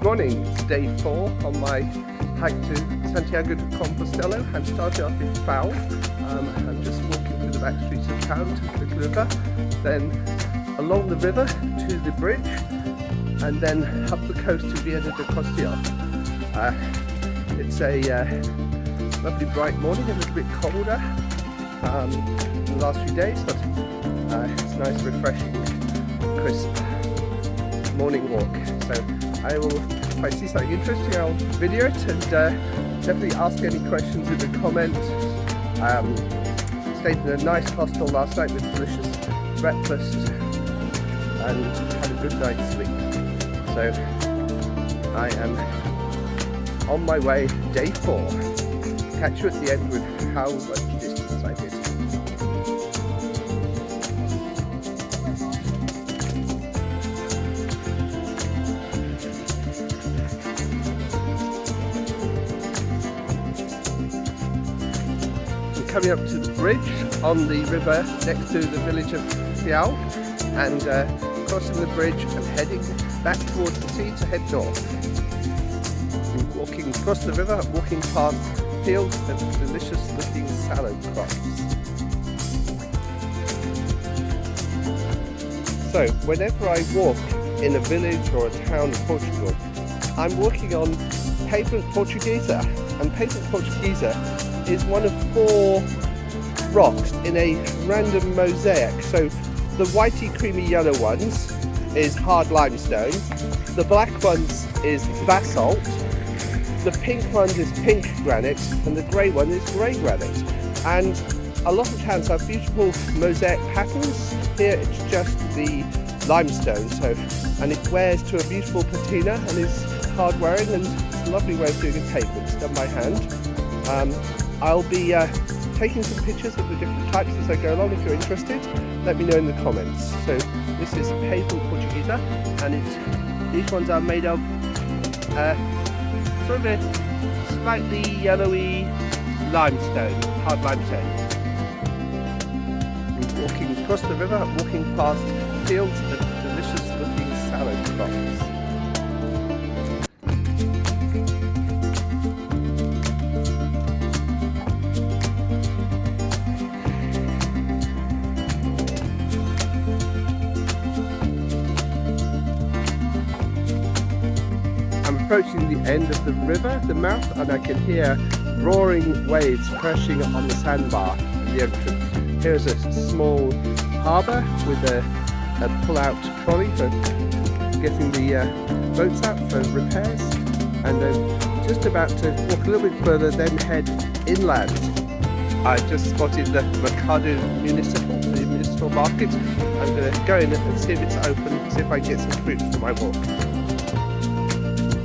Good morning, it's day 4 on my hike to Santiago de Compostela. I'm starting off in FAO. I'm just walking through the back streets of town to the river, then along the river to the bridge, and then up the coast to Viana de Castillo. It's a lovely bright morning, a little bit colder in the last few days, but it's nice, refreshing, crisp morning walk. So if I see something interesting, I'll video it, and definitely ask any questions in the comments. Stayed in a nice hostel last night with delicious breakfast and had a good night's sleep. So I am on my way, day 4. Catch you at the end with how much distance I did. Coming up to the bridge on the river next to the village of FAO, and crossing the bridge and heading back towards the sea to head north. I'm walking across the river, walking past fields of delicious looking salad crops. So whenever I walk in a village or a town in Portugal, I'm walking on pavement Portuguese, and pavement Portuguese is one of 4 rocks in a random mosaic. So the whitey creamy yellow ones is hard limestone, the black ones is basalt, the pink one is pink granite, and the grey one is grey granite. And a lot of towns have beautiful mosaic patterns. Here it's just the limestone, and it wears to a beautiful patina and is hard wearing, and it's a lovely way of doing a pavement. It's done by hand. I'll be taking some pictures of the different types as I go along. If you're interested, let me know in the comments. So this is pavement Portuguese, and these ones are made of sort of a slightly yellowy limestone, hard limestone. I'm walking across the river, I'm walking past fields of delicious looking salad crops. Approaching the end of the river, the mouth, and I can hear roaring waves crashing on the sandbar at the entrance. Here's a small harbour with a pull-out trolley for getting the boats out for repairs, and I'm just about to walk a little bit further, then head inland. I just spotted the Mercado the municipal market. I'm going to go in and see if it's open, see if I can get some fruit for my walk.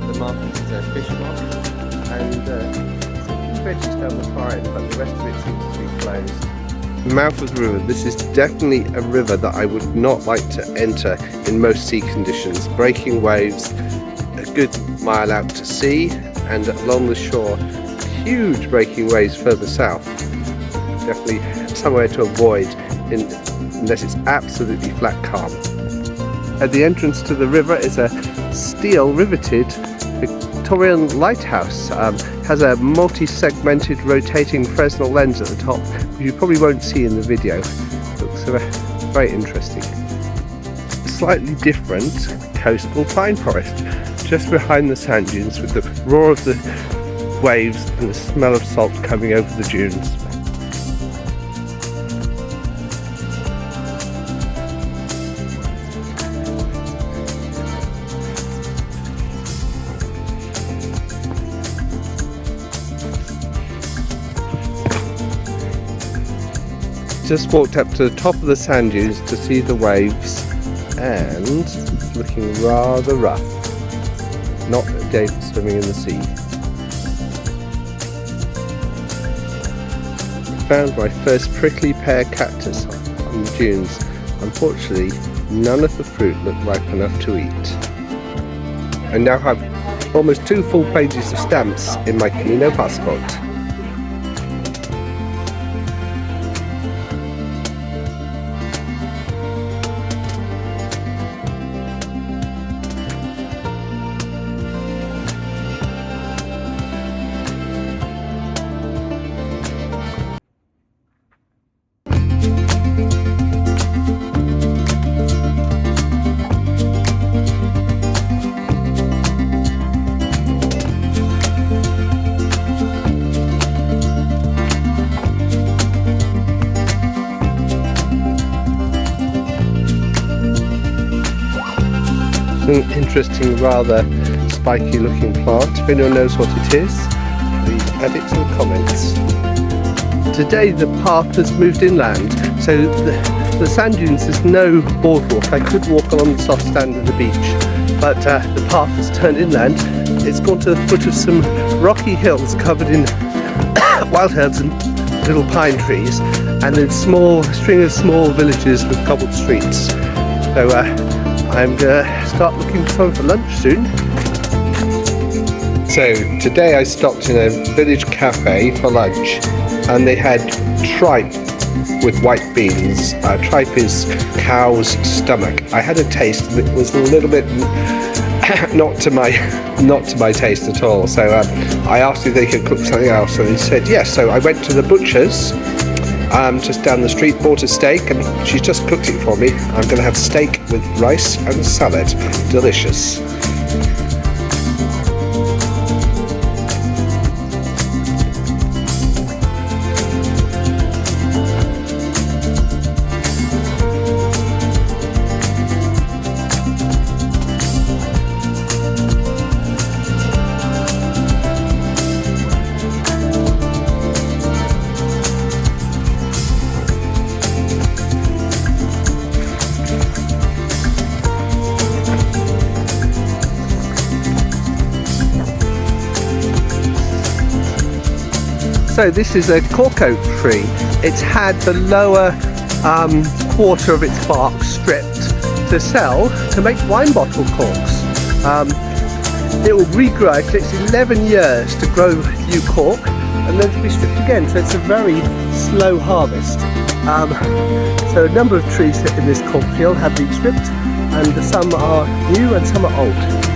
The market is a fish market, and some veggies down the far end, but the rest of it seems to be closed. The mouth of the river. This is definitely a river that I would not like to enter in most sea conditions. Breaking waves, a good mile out to sea, and along the shore, huge breaking waves further south. Definitely somewhere to avoid unless it's absolutely flat calm. At the entrance to the river is a steel riveted Victorian lighthouse. Has a multi-segmented rotating Fresnel lens at the top, which you probably won't see in the video. Looks very interesting. Slightly different coastal pine forest just behind the sand dunes, with the roar of the waves and the smell of salt coming over the dunes. Just walked up to the top of the sand dunes to see the waves, and looking rather rough. Not a day for swimming in the sea. Found my first prickly pear cactus on the dunes. Unfortunately, none of the fruit looked ripe enough to eat. I now have almost 2 full pages of stamps in my Comino passport. an interesting, rather spiky looking plant. If anyone knows what it is, please add it to the comments. Today the path has moved inland, so the sand dunes, there's no boardwalk. I could walk along the soft sand of the beach, but the path has turned inland. It's gone to the foot of some rocky hills covered in wild herbs and little pine trees, and then string of small villages with cobbled streets. So I'm gonna start looking for something for lunch soon. So today I stopped in a village cafe for lunch, and they had tripe with white beans. Tripe is cow's stomach. I had a taste and it was a little bit not to my taste at all. So I asked if they could cook something else, and they said yes. So I went to the butcher's just down the street, bought a steak, and she's just cooked it for me. I'm going to have steak with rice and salad. Delicious. So this is a cork oak tree. It's had the lower quarter of its bark stripped to sell to make wine bottle corks. It will regrow. It takes 11 years to grow new cork and then to be stripped again, so it's a very slow harvest. So a number of trees in this cork field have been stripped, and some are new and some are old.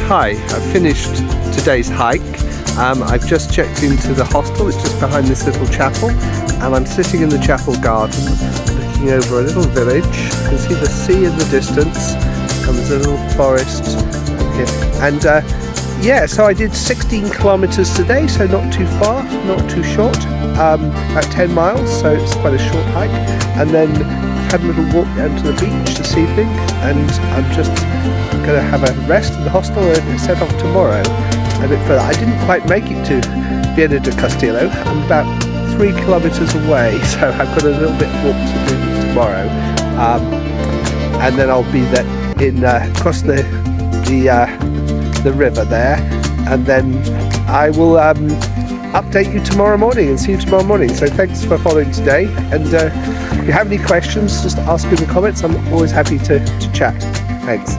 Hi, I've finished today's hike. I've just checked into the hostel. It's just behind this little chapel, and I'm sitting in the chapel garden looking over a little village. You can see the sea in the distance, and there's a little forest here. And yeah, so I did 16 kilometers today, so not too far, not too short, about 10 miles, so it's quite a short hike. And then had a little walk down to the beach this evening, and I'm just going to have a rest in the hostel and set off tomorrow a bit further. I didn't quite make it to Viana de Castillo. I'm about 3 kilometers away, so I've got a little bit of walk to do tomorrow, and then I'll be there in across the river there, and then I will update you tomorrow morning and see you tomorrow morning. So thanks for following today, and if you have any questions, just ask in the comments. I'm always happy to chat. Thanks.